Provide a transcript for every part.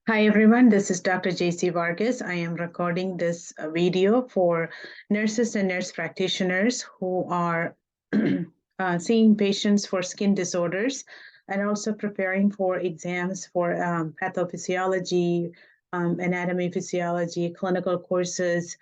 Hi everyone, this is Dr. Jaisy Varges. I am recording this video for nurses and nurse practitioners who are seeing patients for skin disorders and also preparing for exams for pathophysiology, anatomy physiology, clinical courses,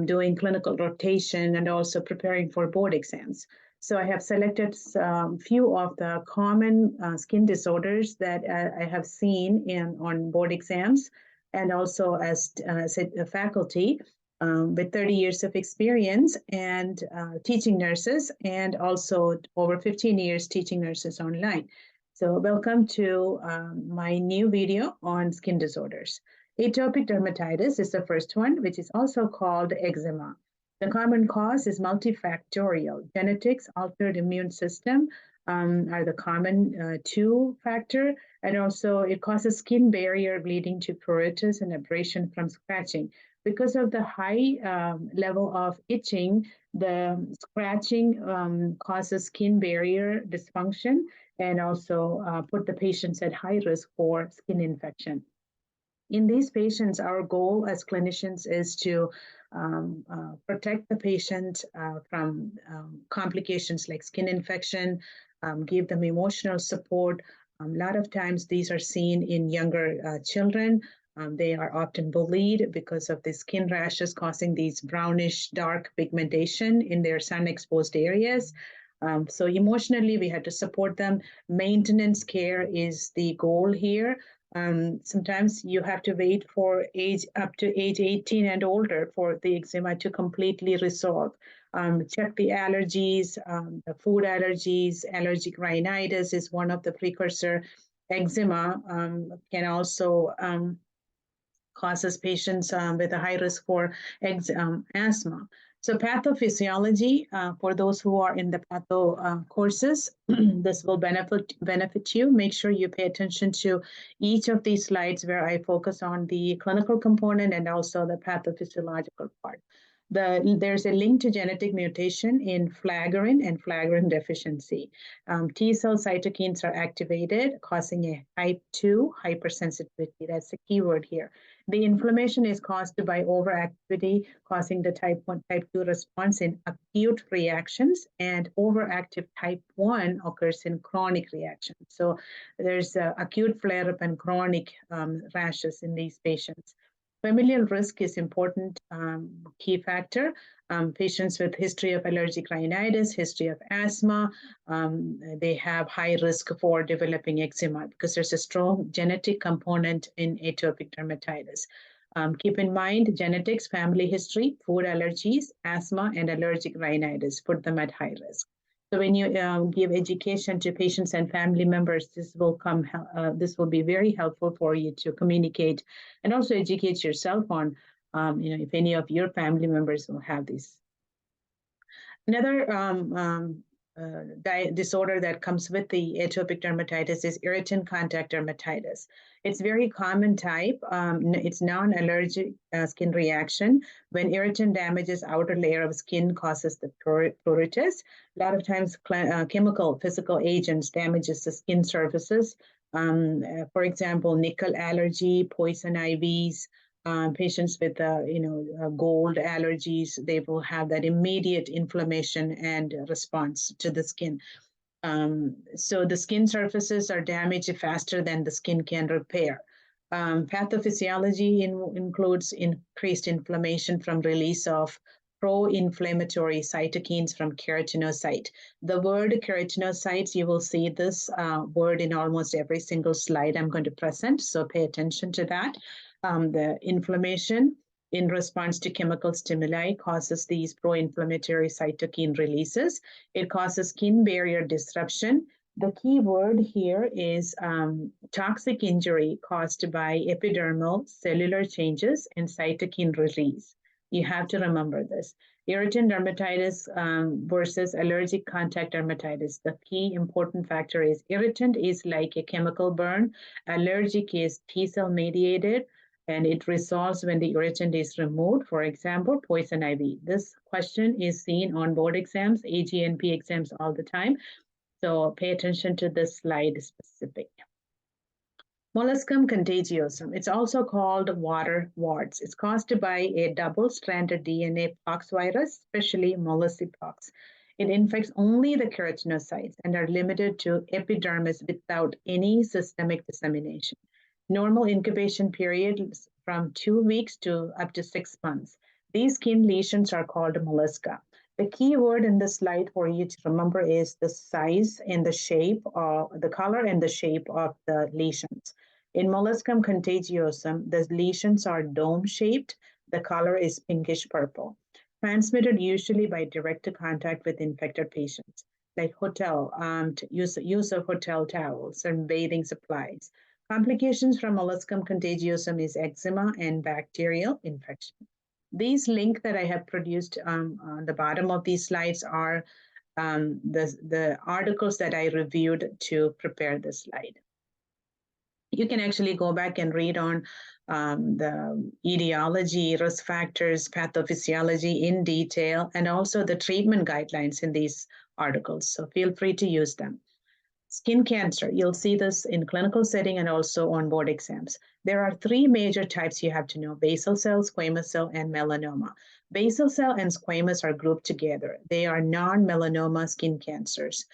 doing clinical rotation, and also preparing for board exams. So I have selected a few of the common skin disorders that I have seen on board exams and also as a faculty with 30 years of experience and teaching nurses and also over 15 years teaching nurses online. So welcome to my new video on skin disorders. Atopic dermatitis is the first one, which is also called eczema. The common cause is multifactorial. Genetics, altered immune system are the common two factor, and also it causes skin barrier leading to pruritus and abrasion from scratching. Because of the high level of itching, the scratching causes skin barrier dysfunction and also put the patients at high risk for skin infection. In these patients, our goal as clinicians is to protect the patient from complications like skin infection, give them emotional support. A lot of times these are seen in younger children. They are often bullied because of the skin rashes causing these brownish dark pigmentation in their sun-exposed areas. So emotionally, we had to support them. Maintenance care is the goal here. Sometimes you have to wait for age up to age 18 and older for the eczema to completely resolve. Check the allergies, the food allergies, allergic rhinitis is one of the precursor. Eczema can also causes patients with a high risk for asthma. So pathophysiology, for those who are in the patho courses, this will benefit you. Make sure you pay attention to each of these slides where I focus on the clinical component and also the pathophysiological part. There's a link to genetic mutation in flagrin and flagrin deficiency. T cell cytokines are activated, causing a type 2 hypersensitivity. That's the key word here. The inflammation is caused by overactivity, causing the type 1, type 2 response in acute reactions, and overactive type 1 occurs in chronic reactions. So there's acute flare-up and chronic rashes in these patients. Familial risk is important key factor. Patients with history of allergic rhinitis, history of asthma, they have high risk for developing eczema because there's a strong genetic component in atopic dermatitis. Keep in mind genetics, family history, food allergies, asthma, and allergic rhinitis put them at high risk. So when you give education to patients and family members, this will be very helpful for you to communicate and also educate yourself on, if any of your family members will have this. Another disorder that comes with the atopic dermatitis is irritant contact dermatitis. It's very common type. It's non-allergic skin reaction. When irritant damages outer layer of skin causes the pruritus. A lot of times chemical physical agents damages the skin surfaces. For example, nickel allergy, poison IVs, patients with gold allergies, they will have that immediate inflammation and response to the skin. So the skin surfaces are damaged faster than the skin can repair. Pathophysiology includes increased inflammation from release of pro-inflammatory cytokines from keratinocyte. The word keratinocytes, you will see this word in almost every single slide I'm going to present, so pay attention to that. The inflammation in response to chemical stimuli causes these pro-inflammatory cytokine releases. It causes skin barrier disruption. The key word here is toxic injury caused by epidermal cellular changes and cytokine release. You have to remember this. Irritant dermatitis versus allergic contact dermatitis. The key important factor is irritant is like a chemical burn. Allergic is T cell mediated, and it resolves when the irritant is removed. For example, poison ivy. This question is seen on board exams, ANP exams all the time. So pay attention to this slide specific. Molluscum contagiosum. It's also called water warts. It's caused by a double-stranded DNA pox virus, especially molluscpox. It infects only the keratinocytes and are limited to epidermis without any systemic dissemination. Normal incubation period is from 2 weeks to up to 6 months. These skin lesions are called mollusca. The key word in this slide for you to remember is the size and the shape, or the color and the shape of the lesions. In Molluscum contagiosum, the lesions are dome-shaped. The color is pinkish purple. Transmitted usually by direct contact with infected patients, like use of hotel towels and bathing supplies. Complications from molluscum contagiosum is eczema and bacterial infection. These links that I have produced on the bottom of these slides are the articles that I reviewed to prepare this slide. You can actually go back and read on the etiology, risk factors, pathophysiology in detail, and also the treatment guidelines in these articles. So feel free to use them. Skin cancer, you'll see this in clinical setting and also on board exams. There are three major types you have to know: basal cell, squamous cell, and melanoma. Basal cell and squamous are grouped together. They are non-melanoma skin cancers.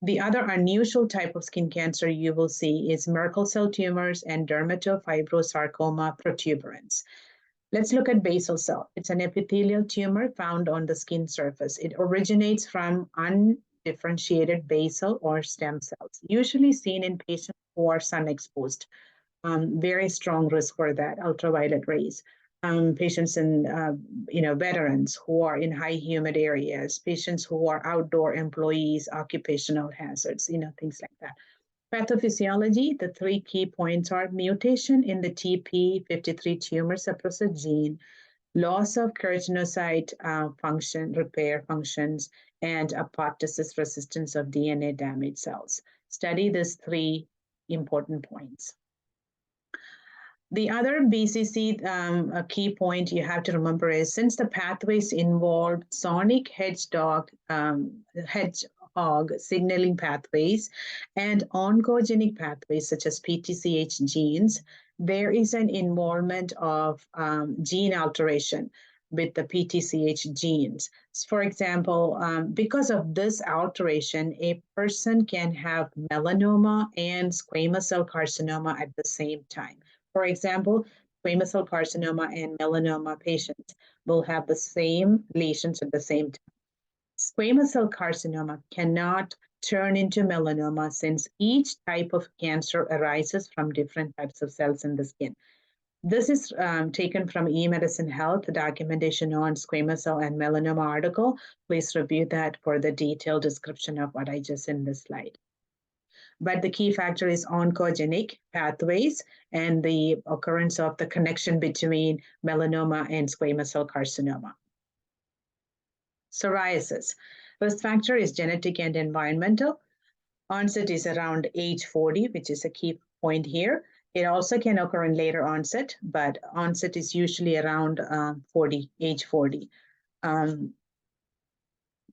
The other unusual type of skin cancer you will see is Merkel cell tumors and dermatofibrosarcoma protuberans. Let's look at basal cell. It's an epithelial tumor found on the skin surface. It originates from undifferentiated basal or stem cells, usually seen in patients who are sun exposed. Very strong risk for that, ultraviolet rays. Patients in, veterans who are in high humid areas, patients who are outdoor employees, occupational hazards, things like that. Pathophysiology, the three key points are mutation in the TP53 tumor suppressor gene, loss of keratinocyte function, repair functions, and apoptosis resistance of DNA damaged cells. Study these three important points. The other BCC key point you have to remember is, since the pathways involve sonic hedgehog signaling pathways and oncogenic pathways such as PTCH genes, there is an involvement of gene alteration with the PTCH genes. For example, because of this alteration, a person can have melanoma and squamous cell carcinoma at the same time. For example, squamous cell carcinoma and melanoma patients will have the same lesions at the same time. Squamous cell carcinoma cannot turn into melanoma since each type of cancer arises from different types of cells in the skin. This is taken from eMedicine Health, the documentation on squamous cell and melanoma article. Please review that for the detailed description of what I just said in this slide. But the key factor is oncogenic pathways and the occurrence of the connection between melanoma and squamous cell carcinoma. Psoriasis. Risk factor is genetic and environmental. Onset is around age 40, which is a key point here. It also can occur in later onset, but onset is usually around age 40.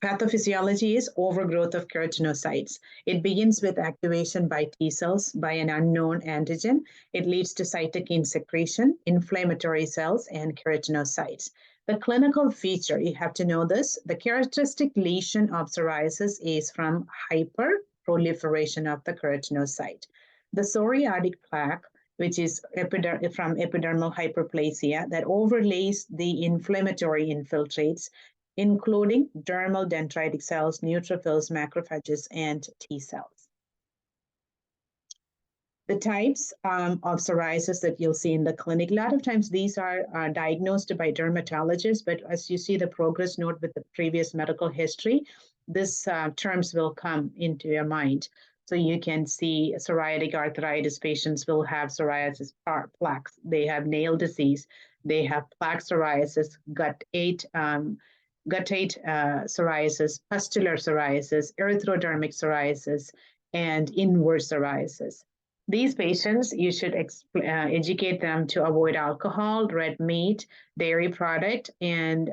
Pathophysiology is overgrowth of keratinocytes. It begins with activation by T cells by an unknown antigen. It leads to cytokine secretion, inflammatory cells, and keratinocytes. The clinical feature, you have to know this, the characteristic lesion of psoriasis is from hyperproliferation of the keratinocyte. The psoriatic plaque, which is from epidermal hyperplasia, that overlays the inflammatory infiltrates, including dermal dendritic cells, neutrophils, macrophages, and T cells. The types of psoriasis that you'll see in the clinic, a lot of times these are diagnosed by dermatologists, but as you see the progress note with the previous medical history, these terms will come into your mind. So you can see psoriatic arthritis patients will have psoriasis plaques. They have nail disease. They have plaque psoriasis, gut-ate psoriasis, pustular psoriasis, erythrodermic psoriasis, and inverse psoriasis. These patients, you should educate them to avoid alcohol, red meat, dairy product, and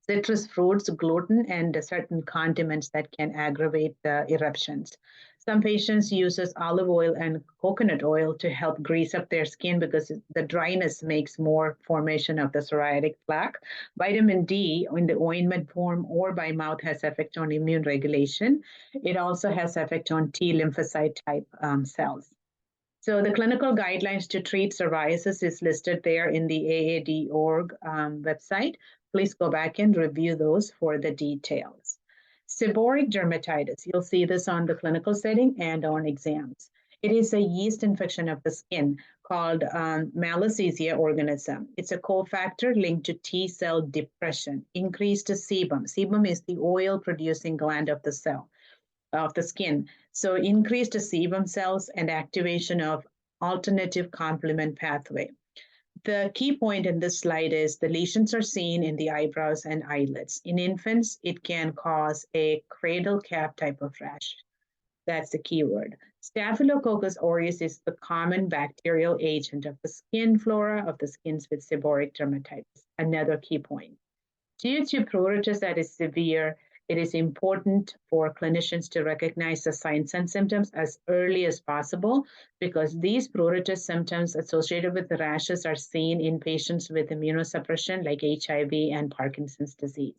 citrus fruits, gluten, and certain condiments that can aggravate the eruptions. Some patients uses olive oil and coconut oil to help grease up their skin because the dryness makes more formation of the psoriatic plaque. Vitamin D in the ointment form or by mouth has effect on immune regulation. It also has effect on T lymphocyte type cells. So the clinical guidelines to treat psoriasis is listed there in the AAD.org website. Please go back and review those for the details. Seborrheic dermatitis, you'll see this on the clinical setting and on exams. It is a yeast infection of the skin called Malassezia organism. It's a cofactor linked to T cell depression, increased sebum. Sebum is the oil producing gland of the cell of the skin. So increased sebum cells and activation of alternative complement pathway. The key point in this slide is the lesions are seen in the eyebrows and eyelids. In infants, it can cause a cradle cap type of rash. That's the key word. Staphylococcus aureus is the common bacterial agent of the skin flora of the skins with seborrheic dermatitis. Another key point. Due to pruritus that is severe, it is important for clinicians to recognize the signs and symptoms as early as possible because these pruritus symptoms associated with the rashes are seen in patients with immunosuppression like HIV and Parkinson's disease.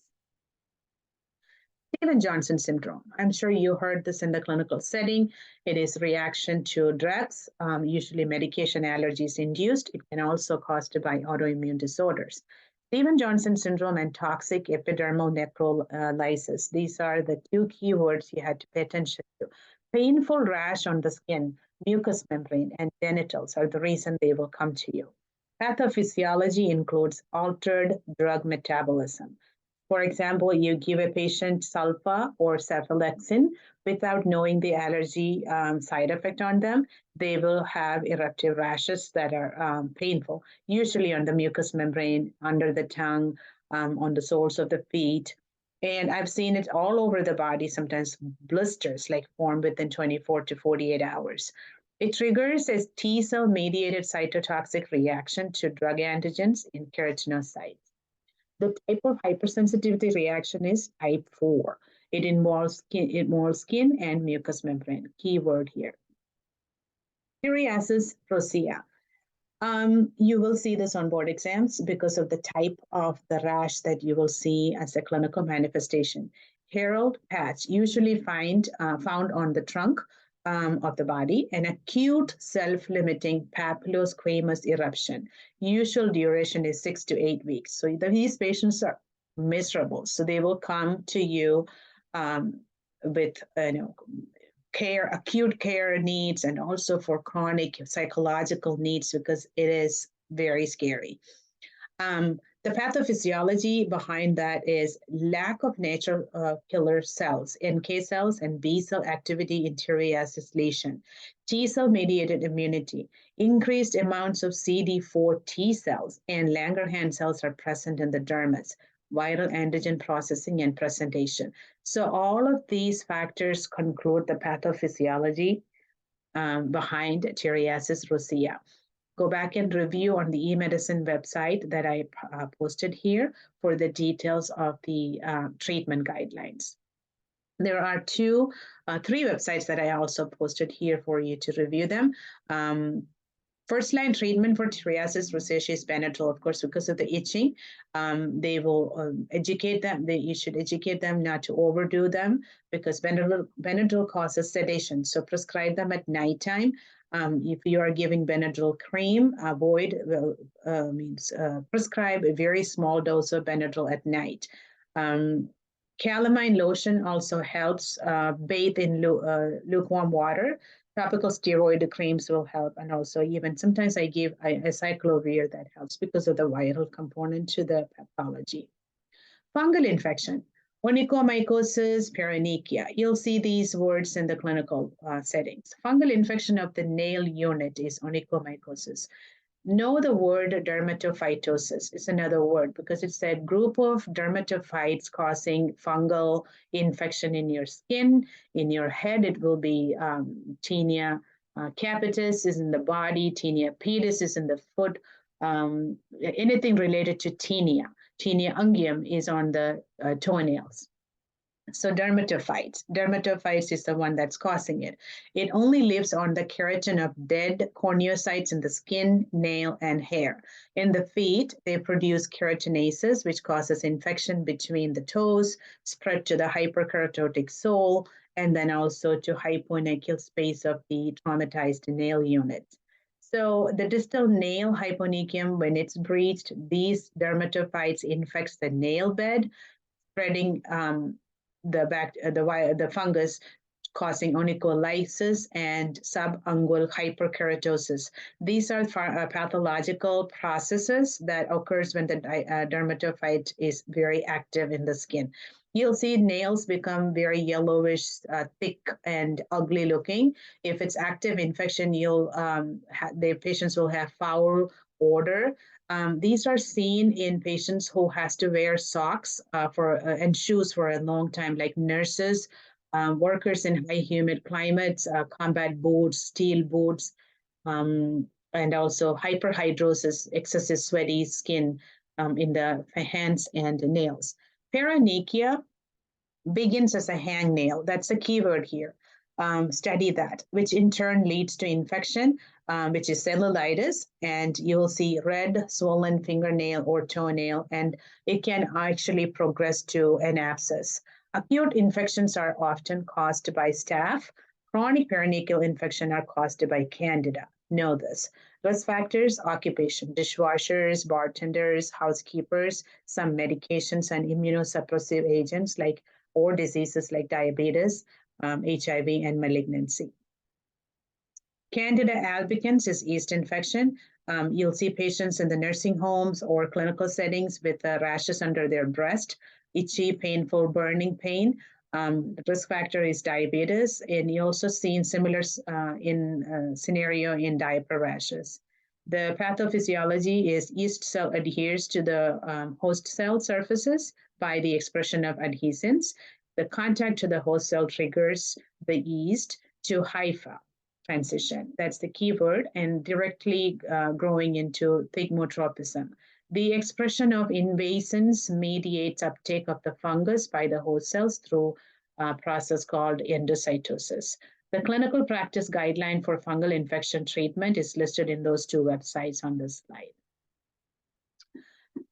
Stevens-Johnson syndrome. I'm sure you heard this in the clinical setting. It is reaction to drugs, usually medication allergies induced. It can also caused by autoimmune disorders. Stevens-Johnson syndrome and toxic epidermal necrolysis. These are the two keywords you had to pay attention to. Painful rash on the skin, mucous membrane, and genitals are the reason they will come to you. Pathophysiology includes altered drug metabolism. For example, you give a patient sulfa or cephalexin without knowing the allergy side effect on them, they will have eruptive rashes that are painful, usually on the mucous membrane, under the tongue, on the soles of the feet. And I've seen it all over the body, sometimes blisters like form within 24 to 48 hours. It triggers a T cell mediated cytotoxic reaction to drug antigens in keratinocytes. The type of hypersensitivity reaction is type 4. It involves skin and mucous membrane. Keyword here. Psoriasis rosea. You will see this on board exams because of the type of the rash that you will see as a clinical manifestation. Herald patch, usually found on the trunk of the body, an acute self-limiting papillosquamous eruption. Usual duration is 6 to 8 weeks. So these patients are miserable. So they will come to you with acute care needs, and also for chronic psychological needs because it is very scary. The pathophysiology behind that is lack of natural killer cells, NK cells, and B cell activity in psoriasis lesion, T cell mediated immunity, increased amounts of CD4 T cells, and Langerhans cells are present in the dermis, viral antigen processing and presentation. So all of these factors conclude the pathophysiology behind psoriasis rosea. Go back and review on the eMedicine website that I posted here for the details of the treatment guidelines. There are three websites that I also posted here for you to review them. First-line treatment for psoriasis rosacea is Benadryl, of course, because of the itching. They will educate them. You should educate them not to overdo them because Benadryl causes sedation. So prescribe them at nighttime. If you are giving Benadryl cream, prescribe a very small dose of Benadryl at night. Calamine lotion also helps. Bathe in lukewarm water. Topical steroid creams will help, and also even sometimes I give a cyclovir that helps because of the viral component to the pathology. Fungal infection, onychomycosis, paronychia. You'll see these words in the clinical settings. Fungal infection of the nail unit is onychomycosis. Know the word dermatophytosis is another word because it's a group of dermatophytes causing fungal infection in your skin. In your head, it will be tinea capitis is in the body, tinea pedis is in the foot. Anything related to tinea unguium is on the toenails. So dermatophytes is the one that's causing it. It only lives on the keratin of dead corneocytes in the skin, nail, and hair. In the feet, they produce keratinases, which causes infection between the toes, spread to the hyperkeratotic sole, and then also to hyponychial space of the traumatized nail unit. So the distal nail hyponychium, when it's breached, these dermatophytes infects the nail bed, spreading the fungus, causing onycholysis and subungual hyperkeratosis. These are pathological processes that occurs when the dermatophyte is very active in the skin. You'll see nails become very yellowish, thick, and ugly looking. If it's active infection, the patients will have foul odor. These are seen in patients who has to wear socks and shoes for a long time, like nurses, workers in high humid climates, combat boots, steel boots, and also hyperhidrosis, excessive sweaty skin in the hands and nails. Paronychia begins as a hangnail. That's the keyword here. Study that, which in turn leads to infection, which is cellulitis, and you will see red, swollen fingernail or toenail, and it can actually progress to an abscess. Acute infections are often caused by staph. Chronic perinatal infection are caused by candida. Know this. Risk factors, occupation, dishwashers, bartenders, housekeepers, some medications and immunosuppressive agents or diseases like diabetes, HIV, and malignancy. Candida albicans is yeast infection. You'll see patients in the nursing homes or clinical settings with rashes under their breast, itchy, painful, burning pain. The risk factor is diabetes, and you also see similar scenario in diaper rashes. The pathophysiology is yeast cell adheres to the host cell surfaces by the expression of adhesins. The contact to the host cell triggers the yeast to hypha transition. That's the key word, and directly growing into thigmotropism. The expression of invasins mediates uptake of the fungus by the host cells through a process called endocytosis. The clinical practice guideline for fungal infection treatment is listed in those two websites on this slide.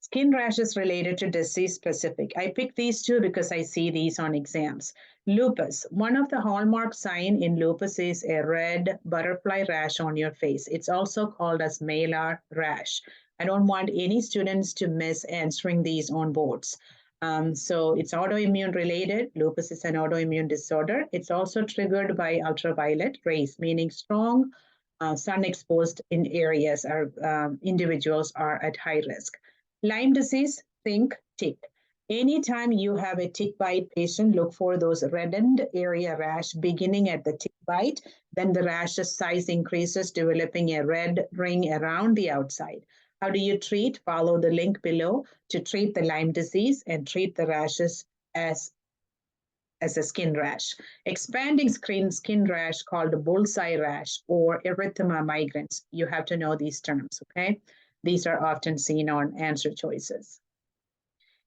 Skin rashes related to disease specific. I picked these two because I see these on exams. Lupus. One of the hallmark sign in lupus is a red butterfly rash on your face. It's also called as malar rash. I don't want any students to miss answering these on boards. So it's autoimmune related. Lupus is an autoimmune disorder. It's also triggered by ultraviolet rays, meaning strong sun exposed in areas individuals are at high risk. Lyme disease, think tick. Anytime you have a tick bite patient, look for those reddened area rash beginning at the tick bite. Then the rash's size increases, developing a red ring around the outside. How do you treat? Follow the link below to treat the Lyme disease and treat the rashes as a skin rash. Expanding skin rash called bullseye rash or erythema migrans. You have to know these terms, okay? These are often seen on answer choices.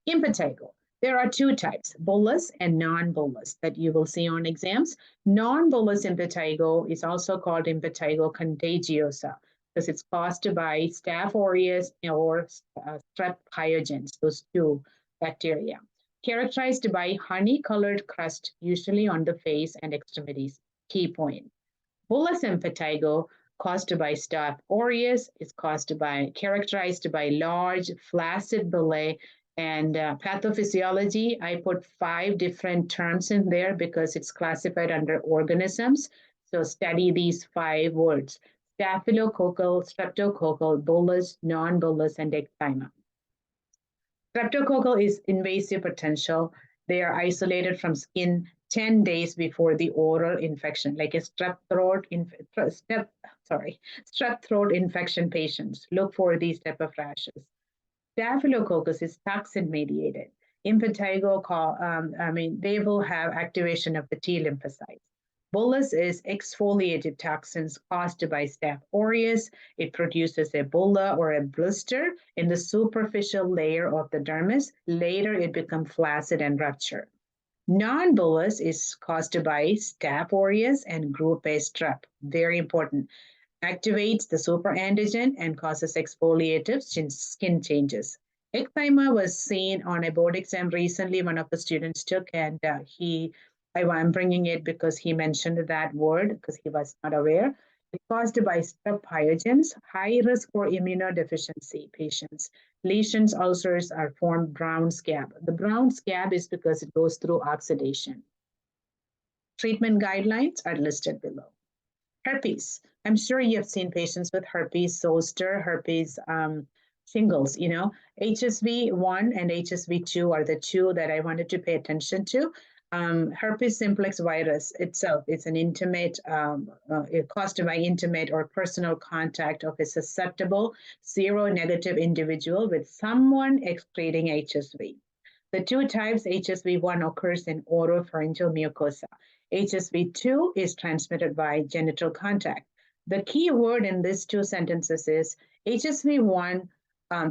Impetigo. There are two types, bullous and non-bullous, that you will see on exams. Non-bullous impetigo is also called impetigo contagiosa because it's caused by Staph aureus or strep pyogenes, those two bacteria. Characterized by honey-colored crust, usually on the face and extremities. Key point. Bullous impetigo caused by Staph aureus is characterized by large flaccid bullae, and pathophysiology. I put 5 different terms in there because it's classified under organisms. So study these 5 words: staphylococcal, streptococcal, bullous, non-bullous, and ecthyma. Streptococcal is invasive potential. They are isolated from skin 10 days before the oral infection, like a strep throat infection patients. Look for these type of rashes. Staphylococcus is toxin mediated. Impetigo, they will have activation of the T lymphocytes. Bullous is exfoliated toxins caused by Staph aureus. It produces a bulla or a blister in the superficial layer of the dermis. Later, it becomes flaccid and ruptured. Non-bullous is caused by Staph aureus and group A strep. Very important. Activates the superantigen and causes exfoliative skin changes. Eczema was seen on a board exam recently. One of the students took, and I'm bringing it because he mentioned that word because he was not aware. It's caused by strep pyogens, high risk for immunodeficiency patients. Lesions, ulcers are formed brown scab. The brown scab is because it goes through oxidation. Treatment guidelines are listed below. Herpes. I'm sure you have seen patients with herpes zoster, herpes shingles. HSV1 and HSV2 are the two that I wanted to pay attention to. Herpes simplex virus itself is an intimate, caused by intimate or personal contact of a susceptible seronegative individual with someone excreting HSV. The two types, HSV1 occurs in oropharyngeal mucosa. HSV2 is transmitted by genital contact. The key word in these two sentences is HSV1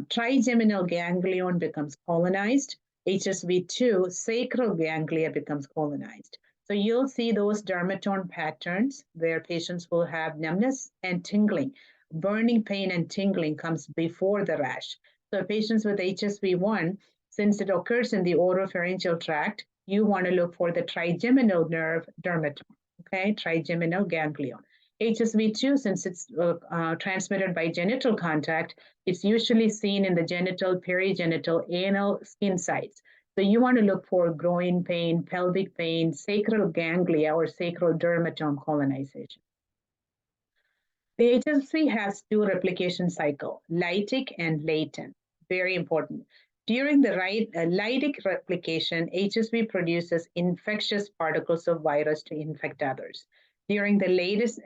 trigeminal ganglion becomes colonized. HSV2 sacral ganglia becomes colonized. So you'll see those dermatome patterns where patients will have numbness and tingling. Burning pain and tingling comes before the rash. So patients with HSV1, since it occurs in the oropharyngeal tract, you want to look for the trigeminal nerve dermatome, okay, trigeminal ganglion. HSV2, since it's transmitted by genital contact, it's usually seen in the genital, perigenital, anal skin sites. So you want to look for groin pain, pelvic pain, sacral ganglia, or sacral dermatome colonization. The HSV has two replication cycle, lytic and latent. Very important. During the lytic replication, HSV produces infectious particles of virus to infect others. During the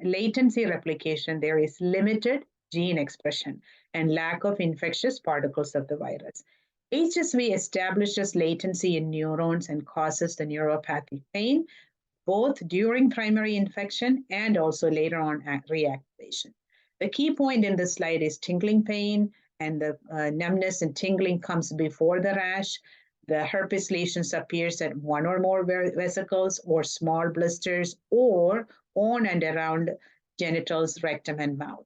latency replication, there is limited gene expression and lack of infectious particles of the virus. HSV establishes latency in neurons and causes the neuropathic pain, both during primary infection and also later on reactivation. The key point in this slide is tingling pain, and the numbness and tingling comes before the rash. The herpes lesions appears at one or more vesicles or small blisters or on and around genitals, rectum, and mouth.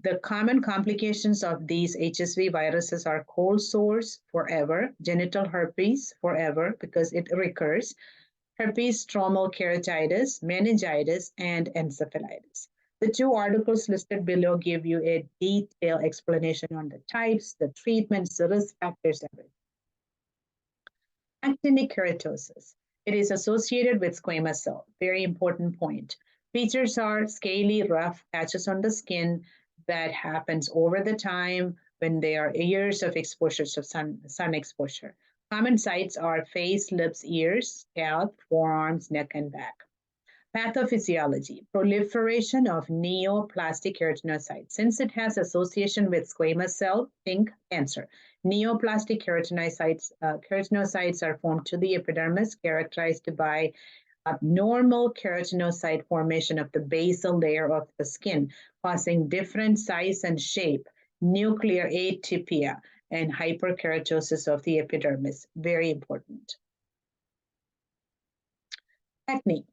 The common complications of these HSV viruses are cold sores forever, genital herpes forever because it recurs, herpes stromal keratitis, meningitis, and encephalitis. The two articles listed below give you a detailed explanation on the types, the treatments, the risk factors, everything. Actinic keratosis. It is associated with squamous cell. Very important point. Features are scaly, rough patches on the skin that happens over the time when there are years of exposure to sun exposure. Common sites are face, lips, ears, scalp, forearms, neck, and back. Pathophysiology, proliferation of neoplastic keratinocytes. Since it has association with squamous cell, think cancer. Neoplastic keratinocytes are formed to the epidermis, characterized by abnormal keratinocyte formation of the basal layer of the skin, causing different size and shape, nuclear atypia, and hyperkeratosis of the epidermis. Very important. Acne.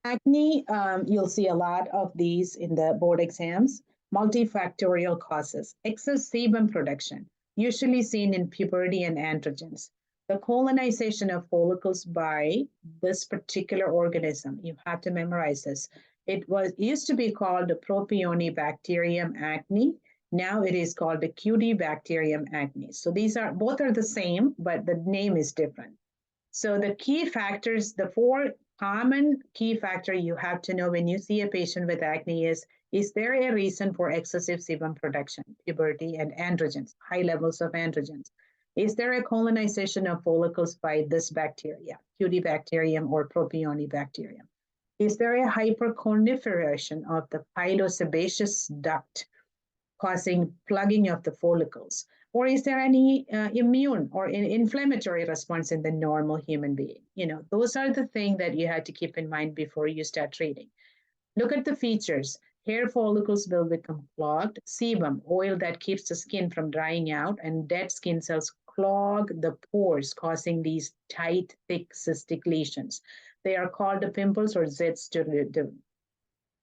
Acne, you'll see a lot of these in the board exams. Multifactorial causes. Excess sebum production, usually seen in puberty and androgens. The colonization of follicles by this particular organism, you have to memorize this. It used to be called the Propionibacterium acne. Now it is called the Cutibacterium acne. So both are the same, but the name is different. So the key factors, the four common key factor you have to know when you see a patient with acne is there a reason for excessive sebum production, puberty, and androgens, high levels of androgens? Is there a colonization of follicles by this bacteria, Cutibacterium or Propionibacterium? Is there a hyperconiferation of the pilosebaceous duct causing plugging of the follicles? Or is there any immune or inflammatory response in the normal human being? Those are the things that you have to keep in mind before you start treating. Look at the features. Hair follicles will become clogged. Sebum, oil that keeps the skin from drying out, and dead skin cells clog the pores, causing these tight, thick cystic lesions. They are called the pimples or zits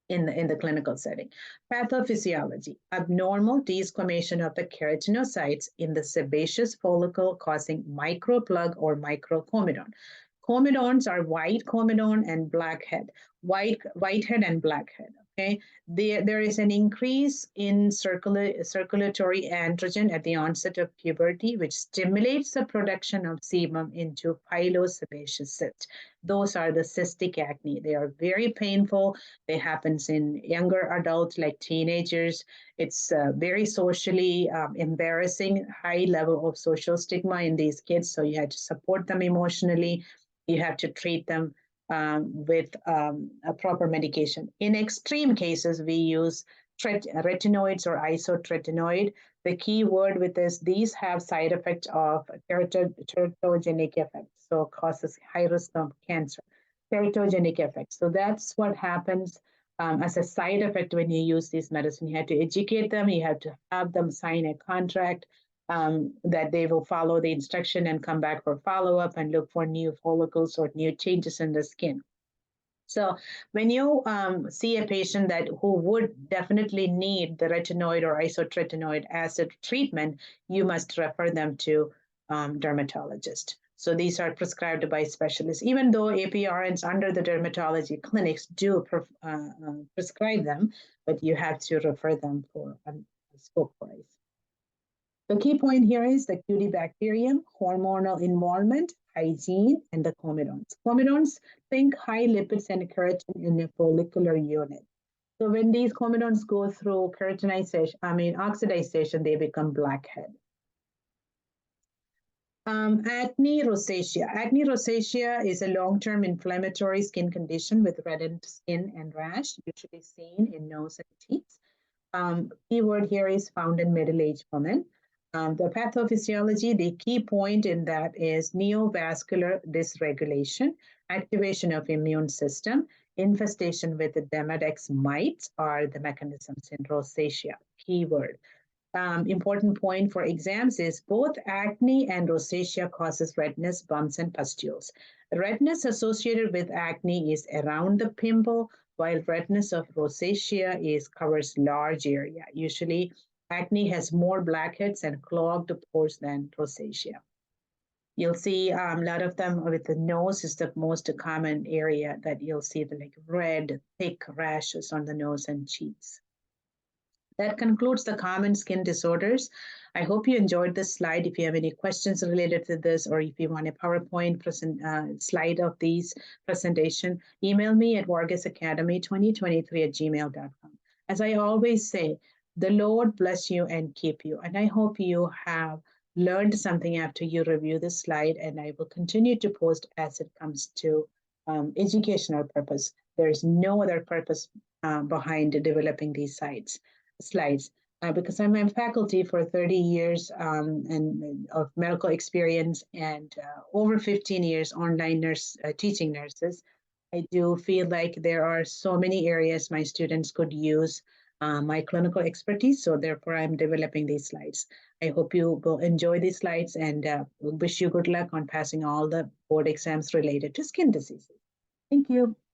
in the clinical setting. Pathophysiology, abnormal desquamation of the keratinocytes in the sebaceous follicle causing microplug or microcomedone. Comedons are white comedone and blackhead, whitehead and blackhead. Okay, there is an increase in circulatory androgen at the onset of puberty, which stimulates the production of sebum into pilosebaceous cysts. Those are the cystic acne. They are very painful. They happens in younger adults like teenagers. It's very socially embarrassing, high level of social stigma in these kids. So you have to support them emotionally. You have to treat them with a proper medication. In extreme cases, we use retinoids or isotretinoid. The key word with this, these have side effects of teratogenic effects, so causes high risk of cancer. Teratogenic effects. So that's what happens as a side effect when you use this medicine. You have to educate them. You have to have them sign a contract that they will follow the instruction and come back for follow-up and look for new follicles or new changes in the skin. So when you see a patient who would definitely need the retinoid or isotretinoid as a treatment, you must refer them to dermatologist. So these are prescribed by specialists, even though APRNs under the dermatology clinics do prescribe them, but you have to refer them for a scope price. The key point here is the Cutibacterium, hormonal involvement, hygiene, and the comedones. Comedones, think high lipids and keratin in a follicular unit. So when these comedones go through oxidization, they become blackhead. Acne rosacea. Acne rosacea is a long-term inflammatory skin condition with reddened skin and rash, usually seen in nose and cheeks. Keyword here is found in middle-aged women. The pathophysiology, the key point in that is neovascular dysregulation, activation of immune system, infestation with the Demodex mites are the mechanisms in rosacea. Keyword. Important point for exams is both acne and rosacea causes redness, bumps, and pustules. Redness associated with acne is around the pimple, while redness of rosacea covers large area. Usually, acne has more blackheads and clogged pores than rosacea. You'll see a lot of them with the nose is the most common area that you'll see the red, thick rashes on the nose and cheeks. That concludes the common skin disorders. I hope you enjoyed this slide. If you have any questions related to this, or if you want a PowerPoint slide of these presentation, email me at vargesacademy2023@gmail.com. As I always say, the Lord bless you and keep you. And I hope you have learned something after you review this slide, and I will continue to post as it comes to educational purpose. There is no other purpose behind developing these slides. Because I'm in faculty for 30 years and of medical experience and over 15 years online teaching nurses, I do feel like there are so many areas my students could use my clinical expertise. So therefore, I'm developing these slides. I hope you will enjoy these slides and wish you good luck on passing all the board exams related to skin diseases. Thank you.